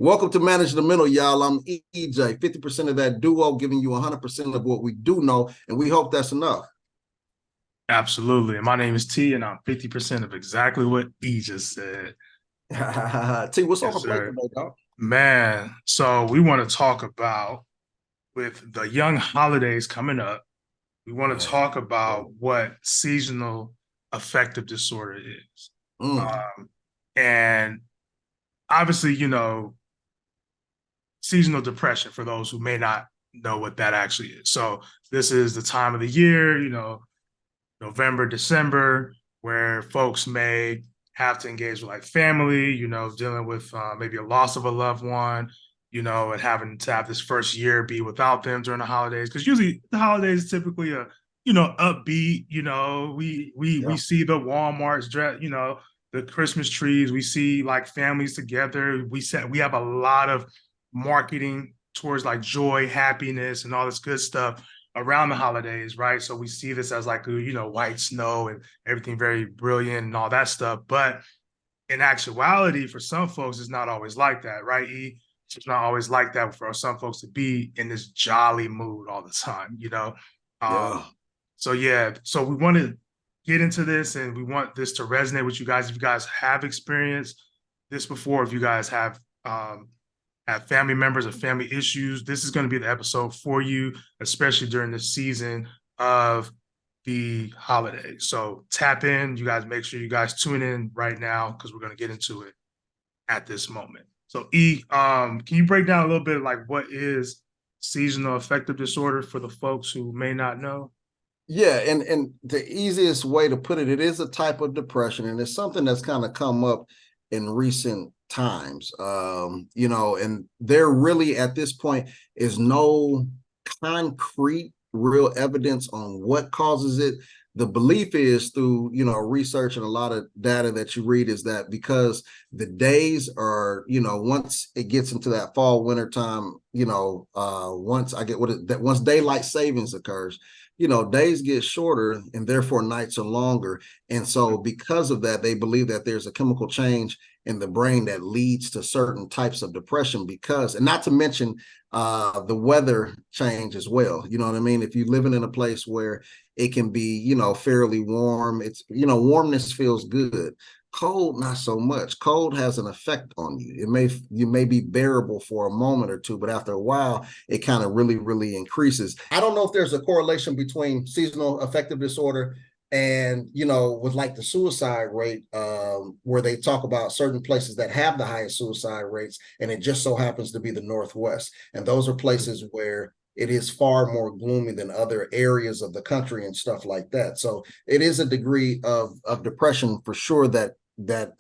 Welcome to Manage the Mental, y'all. I'm EJ, 50% of that duo, giving you 100% of what we do know, and we hope that's enough. Absolutely. And my name is T, and I'm 50% of exactly what E just said. T, what's on Yes, the plate sir. today, dog? Man, so we want to talk about with the young holidays coming up, we want to Yeah. talk about what seasonal affective disorder is. Mm. Um, and obviously, seasonal depression for those who may not know what that actually is. So this is the time of the year, November, December, where folks may have to engage with like family, dealing with maybe a loss of a loved one, and having to have this first year be without them during the holidays. Because usually the holidays is typically upbeat. We Yeah. see the Walmart's dress, the Christmas trees. We see like families together. We have a lot of marketing towards like joy, happiness, and all this good stuff around the holidays, right? So we see this as like, white snow and everything very brilliant and all that stuff. But in actuality, for some folks, it's not always like that, right? It's not always like that for some folks to be in this jolly mood all the time. Yeah. Um, so yeah, so we want to get into this and we want this to resonate with you guys. If you guys have experienced this before, if you guys have family members or family issues, this is going to be the episode for you, especially during the season of the holidays. So tap in, you guys. Make sure you guys tune in right now because we're going to get into it at this moment. So E, can you break down a little bit like what is seasonal affective disorder for the folks who may not know? Yeah, and the easiest way to put it, it is a type of depression, and it's something that's kind of come up in recent times. And there really at this point is no concrete real evidence on what causes it. The belief is through, research and a lot of data that you read is that because the days are, once it gets into that fall winter time, once I get what it, that once daylight savings occurs, days get shorter and therefore nights are longer. And so because of that, they believe that there's a chemical change in the brain that leads to certain types of depression because, and not to mention the weather change as well. You know what I mean? If you're living in a place where it can be, fairly warm, it's, warmness feels good. Cold, not so much. Cold has an effect on you. You may be bearable for a moment or two, but after a while, it kind of really, really increases. I don't know if there's a correlation between seasonal affective disorder and with like the suicide rate, where they talk about certain places that have the highest suicide rates, and it just so happens to be the Northwest, and those are places where it is far more gloomy than other areas of the country and stuff like that. So it is a degree of depression for sure that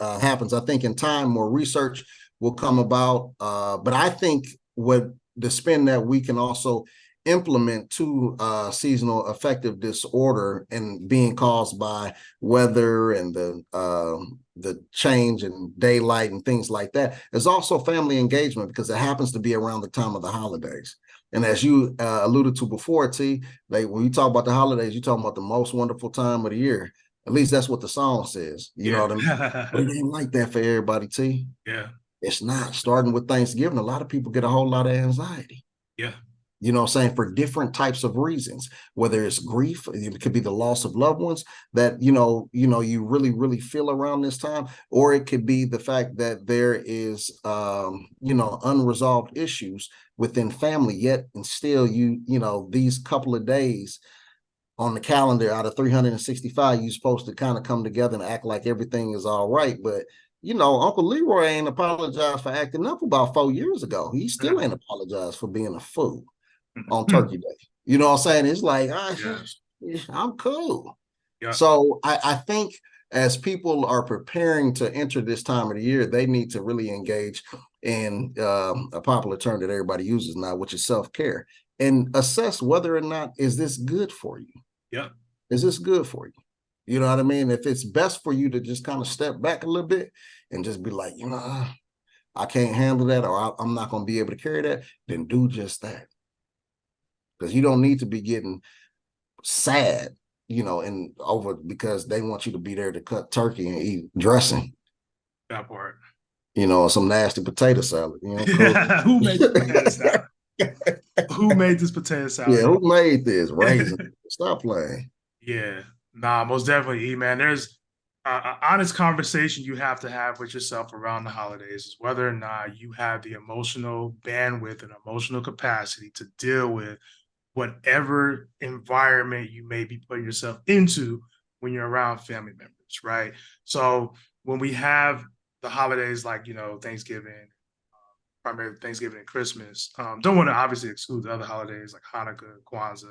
happens. I think in time more research will come about, but I think what the spin that we can also implement to seasonal affective disorder and being caused by weather and the change in daylight and things like that is also family engagement because it happens to be around the time of the holidays. And as you alluded to before, T, like when you talk about the holidays, you're talking about the most wonderful time of the year. At least that's what the song says. You know what I mean? But Yeah. it ain't like that for everybody, T. Yeah. It's not. Starting with Thanksgiving, a lot of people get a whole lot of anxiety. Yeah. You know what I'm saying? For different types of reasons, whether it's grief, it could be the loss of loved ones that, you really, really feel around this time, or it could be the fact that there is, unresolved issues within family yet. And still these couple of days on the calendar out of 365, you're supposed to kind of come together and act like everything is all right. But Uncle Leroy ain't apologized for acting up about 4 years ago. He still ain't apologized for being a fool on Turkey Day. You know what I'm saying? It's like, Yeah. I'm cool. Yeah. So I think as people are preparing to enter this time of the year, they need to really engage in a popular term that everybody uses now, which is self-care, and assess whether or not is this good for you? Yeah. Is this good for you? You know what I mean? If it's best for you to just kind of step back a little bit and just be like, I can't handle that, or I'm not going to be able to carry that, then do just that. Because you don't need to be getting sad, and over because they want you to be there to cut turkey and eat dressing. That part. You know, some nasty potato salad, you know, cook. Who made the potato salad? Who made this potato Yeah, salad? who made this? Raisin. Stop playing. Yeah, nah, most definitely, E man. There's an honest conversation you have to have with yourself around the holidays is whether or not you have the emotional bandwidth and emotional capacity to deal with whatever environment you may be putting yourself into when you're around family members, right? So when we have the holidays like, Thanksgiving, primarily Thanksgiving and Christmas, don't want to obviously exclude the other holidays like Hanukkah, Kwanzaa,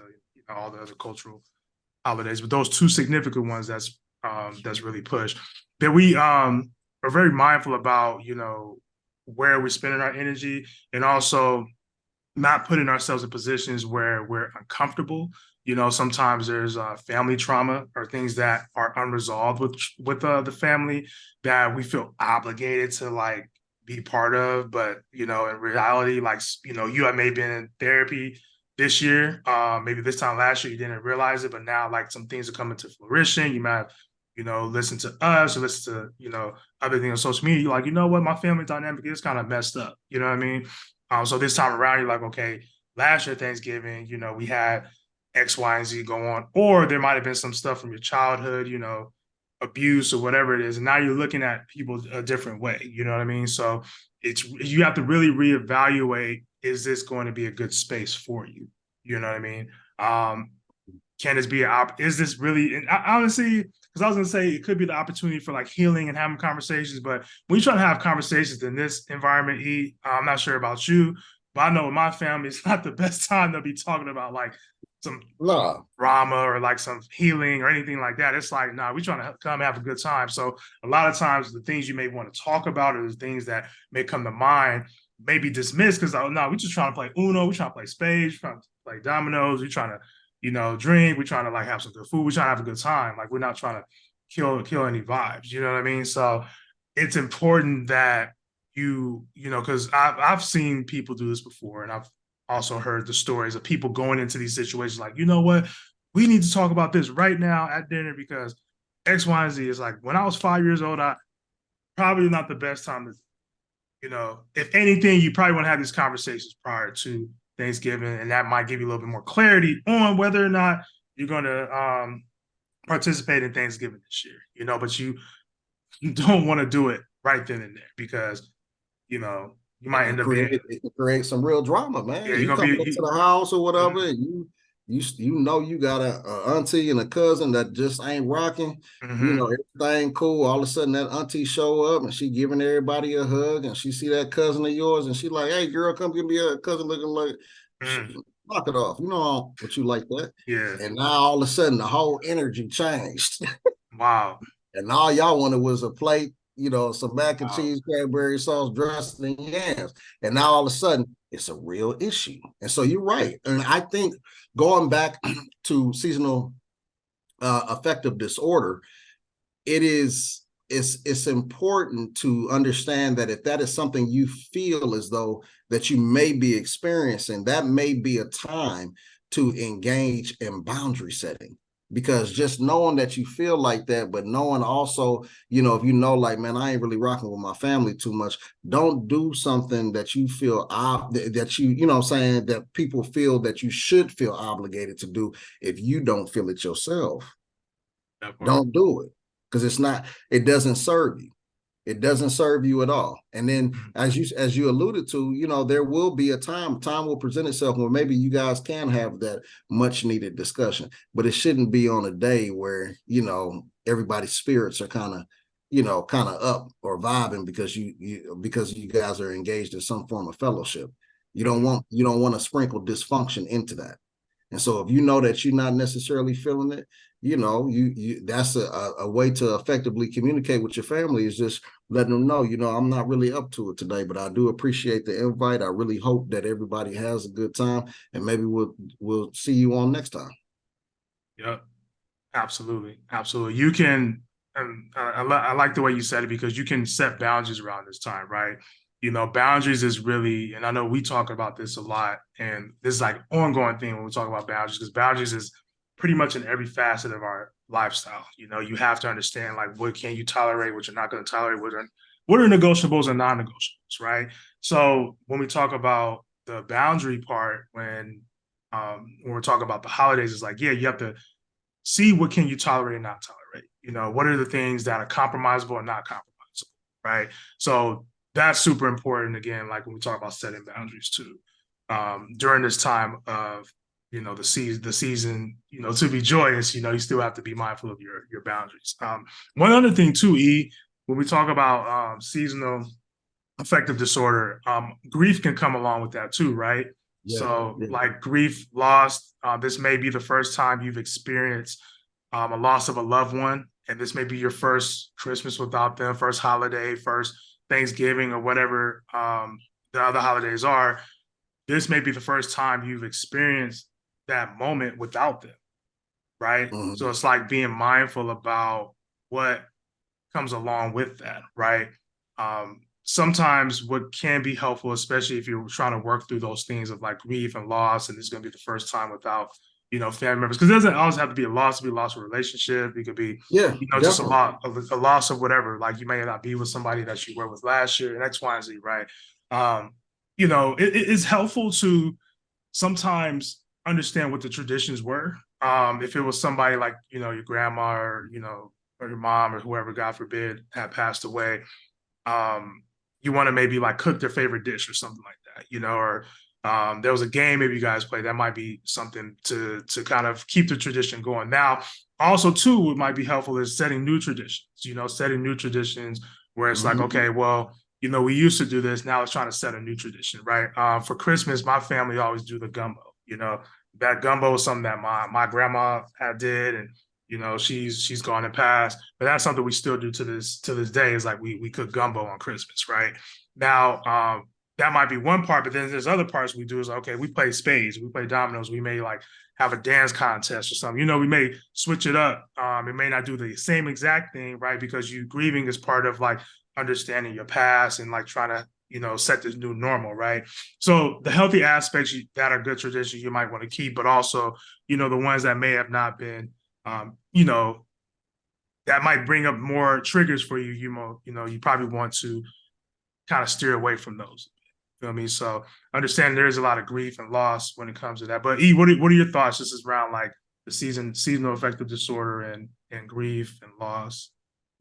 all the other cultural holidays, but those two significant ones that's really pushed. That we are very mindful about, where we're spending our energy and also not putting ourselves in positions where we're uncomfortable. Sometimes there's family trauma or things that are unresolved with the family that we feel obligated to like be part of. But in reality, like you have maybe been in therapy this year, maybe this time last year you didn't realize it, but now like some things are coming to fruition. You might have listen to us or listen to other things on social media. You're like, you know what, my family dynamic is kind of messed up. You know what I mean? So this time around, you're like, okay, last year Thanksgiving, we had X, Y, and Z go on, or there might have been some stuff from your childhood, abuse or whatever it is, and now you're looking at people a different way. You know what I mean? So you have to really reevaluate: is this going to be a good space for you? You know what I mean? Can this be is this really? And honestly, because I was gonna say it could be the opportunity for like healing and having conversations, but when you're trying to have conversations in this environment, I'm not sure about you, but I know in my family, it's not the best time to be talking about like some Nah, drama or like some healing or anything like that. It's like, nah, we're trying to come have a good time. So a lot of times the things you may want to talk about or the things that may come to mind may be dismissed because no, we're just trying to play Uno, we're trying to play spades, we're trying to play dominoes, we're trying to drink. We're trying to like have some good food. We're trying to have a good time. Like we're not trying to kill any vibes. You know what I mean? So it's important that because I've seen people do this before, and I've also heard the stories of people going into these situations like, you know what, we need to talk about this right now at dinner because X, Y, and Z is like when I was 5 years old, I probably not the best time to if anything, you probably want to have these conversations prior to Thanksgiving, and that might give you a little bit more clarity on whether or not you're going to participate in Thanksgiving this year. But you don't want to do it right then and there because you might end up being it can create some real drama, man. yeah you're You gonna come be into the house or whatever, mm-hmm, and you know you got a auntie and a cousin that just ain't rocking. You mm-hmm, know, everything cool. All of a sudden that auntie show up and she giving everybody a hug and she see that cousin of yours and she like, hey girl, come give me a cousin looking like mm, knock it off. You know what you like that. yeah, And now all of a sudden the whole energy changed. wow, And all y'all wanted was a plate, you know, some mac and wow, cheese, cranberry sauce, dressed in yams. And now all of a sudden, it's a real issue. And so you're right. And I think going back to seasonal affective disorder, it's important to understand that if that is something you feel as though that you may be experiencing, that may be a time to engage in boundary setting, because just knowing that you feel like that, but knowing also, you know, if you know like, man, I ain't really rocking with my family too much, don't do something that you feel that you know what I'm saying, that people feel that you should feel obligated to do if you don't feel it yourself. that part. Don't do it, because it doesn't serve you. It doesn't serve you at all. And then Mm-hmm. as you alluded to, you know, there will be a time will present itself where maybe you guys can have that much needed discussion, but it shouldn't be on a day where, you know, everybody's spirits are kind of up or vibing because because you guys are engaged in some form of fellowship. Mm-hmm. You don't want to sprinkle dysfunction into that. And so if you know that you're not necessarily feeling it, you know, you that's a way to effectively communicate with your family, is just letting them know, you know, I'm not really up to it today, but I do appreciate the invite. I really hope that everybody has a good time, and maybe we'll see you on next time. Yep. Absolutely, absolutely. You can, and I like the way you said it because you can set boundaries around this time, right? Boundaries is really, and I know we talk about this a lot, and this is like ongoing thing when we talk about boundaries because boundaries is pretty much in every facet of our lifestyle. You have to understand like what can you tolerate, what you're not going to tolerate, what are negotiables and non-negotiables, right? So when we talk about the boundary part, when we're talking about the holidays, it's like, yeah, you have to see what can you tolerate and not tolerate. You know, what are the things that are compromisable and not compromisable, right? So that's super important. Again, like when we talk about setting boundaries too, during this time of the season, to be joyous, you still have to be mindful of your boundaries. One other thing too, when we talk about seasonal affective disorder, grief can come along with that too, right? Yeah, So, yeah. like grief, loss, this may be the first time you've experienced a loss of a loved one, and this may be your first Christmas without them, first holiday, first Thanksgiving, or whatever the other holidays are. This may be the first time you've experienced that moment without them, right? So Mhm. it's like being mindful about what comes along with that, right? Sometimes what can be helpful, especially if you're trying to work through those things of like grief and loss, and it's going to be the first time without, family members, because it doesn't always have to be a loss. It could be a loss of a relationship. It could be, Yeah, just definitely. a loss of whatever. Like you may not be with somebody that you were with last year, and X, Y, and Z, right? Um, it's helpful to sometimes understand what the traditions were. If it was somebody like, your grandma or your mom or whoever, God forbid, had passed away, you want to maybe like cook their favorite dish or something like that, or there was a game maybe you guys played that might be something to kind of keep the tradition going. Now, also too, what might be helpful is setting new traditions, setting new traditions where it's like, Mhm. okay, well, we used to do this. Now let's try to set a new tradition, right? For Christmas, my family always do the gumbo. That gumbo is something that my grandma had did, and she's gone and passed, but that's something we still do to this day. Is like we cook gumbo on Christmas, right? Now, that might be one part, but then there's other parts we do. Is like, okay, we play spades, we play dominoes, we may like have a dance contest or something. We may switch it up. It may not do the same exact thing, right? Because you grieving is part of like understanding your past and like trying to set this new normal, right? So the healthy aspects that are good traditions you might want to keep, but also the ones that may have not been, um, you know, that might bring up more triggers for you. You probably want to kind of steer away from those. You know what I mean? So understand there is a lot of grief and loss when it comes to that. But what are your thoughts just around like the seasonal affective disorder and grief and loss?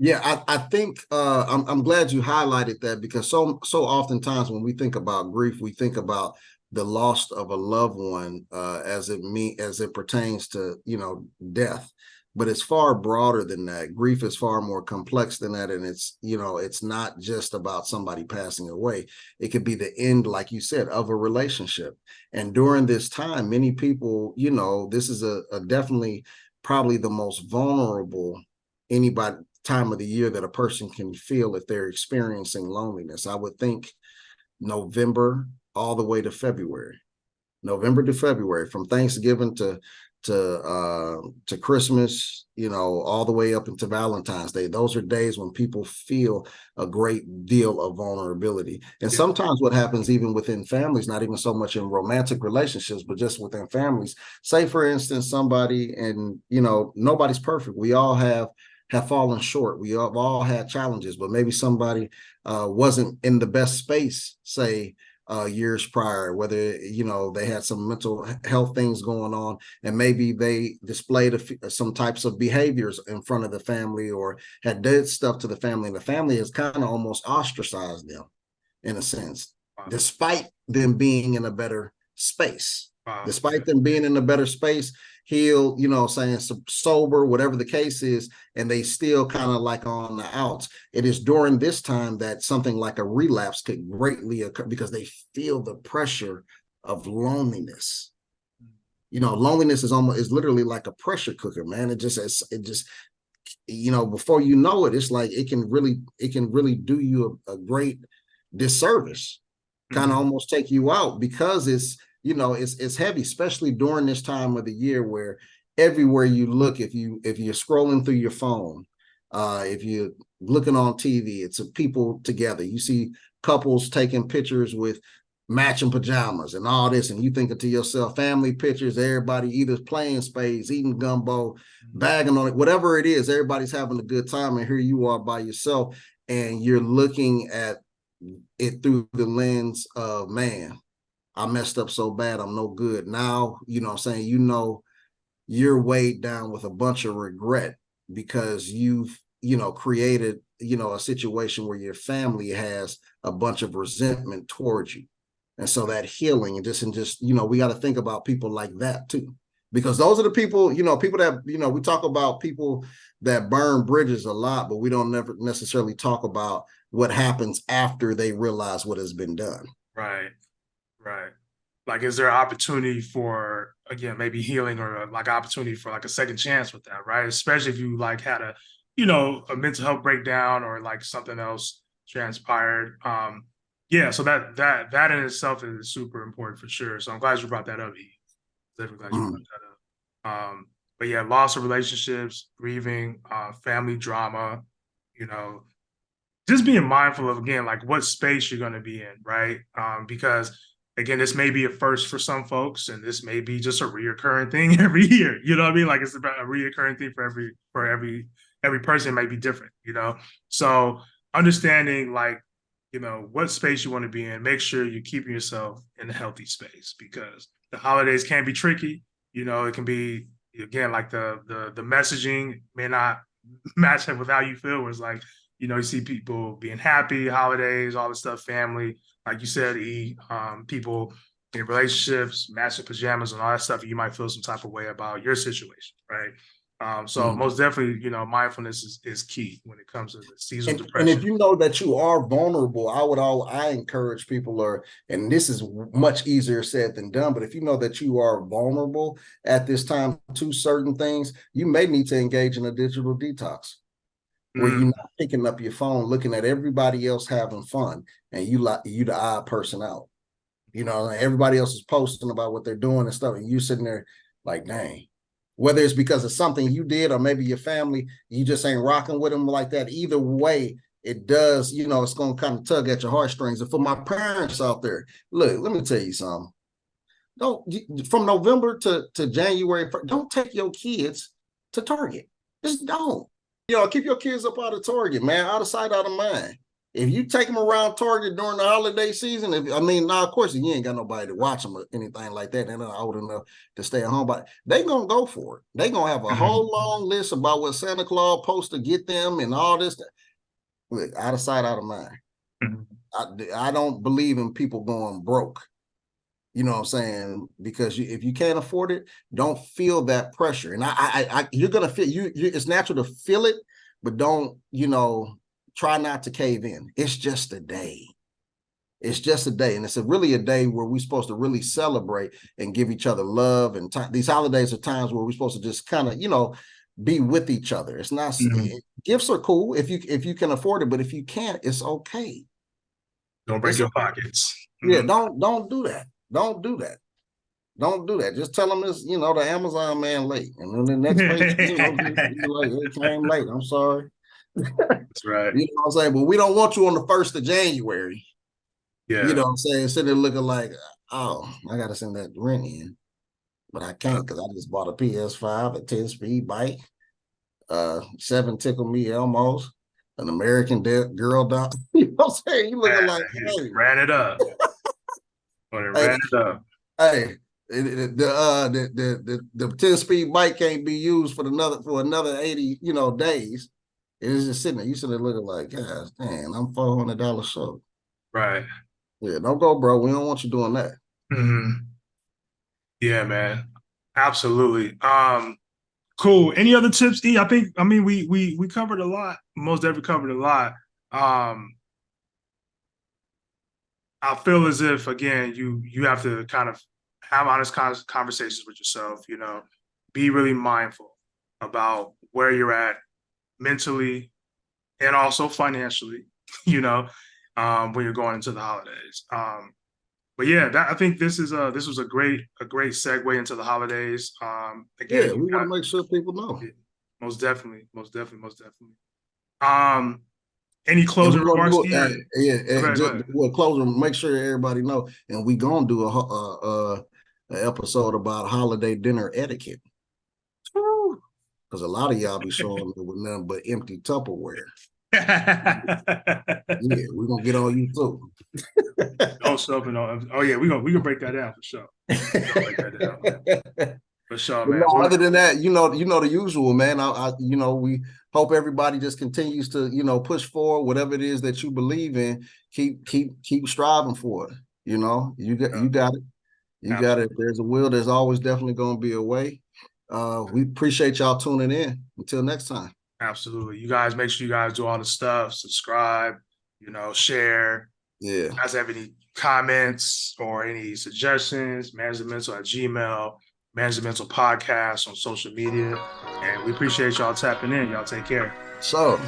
Yeah, I think I'm glad you highlighted that, because so oftentimes when we think about grief, we think about the loss of a loved one as it pertains to death, but it's far broader than that. Grief is far more complex than that, and it's not just about somebody passing away. It could be the end, like you said, of a relationship. And during this time, many people, this is a definitely probably the most vulnerable anybody time of the year that a person can feel if they're experiencing loneliness. I would think November all the way to February. November to February, from Thanksgiving to Christmas, all the way up into Valentine's Day. Those are days when people feel a great deal of vulnerability. And Yeah. sometimes what happens even within families, not even so much in romantic relationships, but just within families. Say, for instance, somebody, and nobody's perfect. We all have fallen short. We have all had challenges, but maybe somebody wasn't in the best space, say, years prior, whether they had some mental health things going on, and maybe they displayed some types of behaviors in front of the family, or had did stuff to the family, and the family has kind of almost ostracized them in a sense, Wow. despite them being in a better space. Wow. Despite them being in a better space, healed, saying sober, whatever the case is, and they still kind of like on the outs. It is during this time that something like a relapse could greatly occur, because they feel the pressure of loneliness. Loneliness is literally like a pressure cooker, man. Before you know it, it's like it can really do you a great disservice, kind of Mhm. almost take you out, because it's heavy, especially during this time of the year where everywhere you look, if you're scrolling through your phone, if you're looking on TV, it's people together. You see couples taking pictures with matching pajamas and all this, and you thinking to yourself, family pictures, everybody either playing spades, eating gumbo, bagging on it, whatever it is, everybody's having a good time, and here you are by yourself. and you're looking at it through the lens of, man, I messed up so bad, I'm no good. Now, you know what I'm saying, you're weighed down with a bunch of regret because you've, created, a situation where your family has a bunch of resentment towards you. And so that healing and just, we got to think about people like that too. Because those are the people, people that, we talk about people that burn bridges a lot, but we don't never necessarily talk about what happens after they realize what has been done. Right. Right. Like, is there opportunity for, again, maybe healing or like opportunity for like a second chance with that, right? Especially if you like had a mental health breakdown or like something else transpired. Yeah, so that in itself is super important for sure. So I'm glad you brought that up, E. Definitely glad you brought that up. But yeah, loss of relationships, grieving, family drama, you know, just being mindful of, again, like what space you're going to be in, right? Because again, this may be a first for some folks, and this may be just a reoccurring thing every year. You know what I mean? Like it's about a reoccurring thing for every person. It might be different, you know. So understanding like, what space you want to be in, make sure you're keeping yourself in a healthy space, because the holidays can be tricky. It can be, again, like the messaging may not match up with how you feel. Where it's like, you see people being happy, holidays, all this stuff, family, like you said, people in relationships, matching pajamas and all that stuff. You might feel some type of way about your situation, right? So most definitely, mindfulness is key when it comes to the seasonal And depression. if you know that you are vulnerable, I encourage people, and this is much easier said than done, but if you know that you are vulnerable at this time to certain things, you may need to engage in a digital detox where you're not picking up your phone, looking at everybody else having fun, and you the odd person out. Everybody else is posting about what they're doing and stuff, and you sitting there like, dang. Whether it's because of something you did or maybe your family, you just ain't rocking with them like that. Either way, it does, it's going to kind of tug at your heartstrings. And for my parents out there, look, let me tell you something. Don't, from November to January, don't take your kids to Target. Just don't. Keep your kids up out of Target, man, out of sight, out of mind. If you take them around Target during the holiday season, now of course you ain't got nobody to watch them or anything like that. They're not old enough to stay at home, but they gonna go for it. They gonna have a whole long list about what Santa Claus supposed to get them and all this. Look, out of sight, out of mind. I don't believe in people going broke. You know what I'm saying? Because if you can't afford it, don't feel that pressure. And you're gonna feel you. It's natural to feel it, but don't try not to cave in. It's just a day. It's just a day, and it's really a day where we're supposed to really celebrate and give each other love. And these holidays are times where we're supposed to just kind of be with each other. It's not gifts are cool if you can afford it, but if you can't, it's okay. Don't break your pockets. Yeah, don't do that. Don't do that. Don't do that. Just tell them it's, the Amazon man late. And then the next page, like, it came late. I'm sorry. That's right. You know what I'm saying? But we don't want you on the 1st of January. Yeah. You know what I'm saying? Sitting there looking like, oh, I got to send that rent in. But I can't because I just bought a PS5, a 10-speed bike, 7 Tickle Me Elmos, an American Girl dog. You know what I'm saying? You looking like, hey. Ran it up. Ran it up. Hey, the 10-speed bike can't be used for another 80 days. It's just sitting there. You sitting there looking like, gosh, man, I'm $400 short. Right. Yeah, don't go, bro. We don't want you doing that. Yeah, man. Absolutely. Cool. Any other tips, E? We covered a lot. Most definitely covered a lot. I feel as if, again, you have to kind of have honest conversations with yourself, be really mindful about where you're at mentally and also financially, when you're going into the holidays. But yeah, I think this was a great segue into the holidays. Again, yeah, we want to make sure people know. Most definitely. Any closing remarks? We'll close and make sure everybody know. And we gonna do a episode about holiday dinner etiquette. Because a lot of y'all be showing up with nothing but empty Tupperware. Yeah, we're gonna get on you too. Also, oh yeah, we gonna break that down for sure. Break that down for sure, But man. no, other than that, the usual, man. We hope everybody just continues to, push forward, whatever it is that you believe in. Keep striving for it. You got it. You got it. If there's a will, there's always definitely going to be a way. We appreciate y'all tuning in. Until next time. Absolutely. You guys make sure you guys do all the stuff, subscribe, share. Yeah. If you guys have any comments or any suggestions, managementmental@gmail, managemental podcast on social media. And we appreciate y'all tapping in. Y'all take care. So.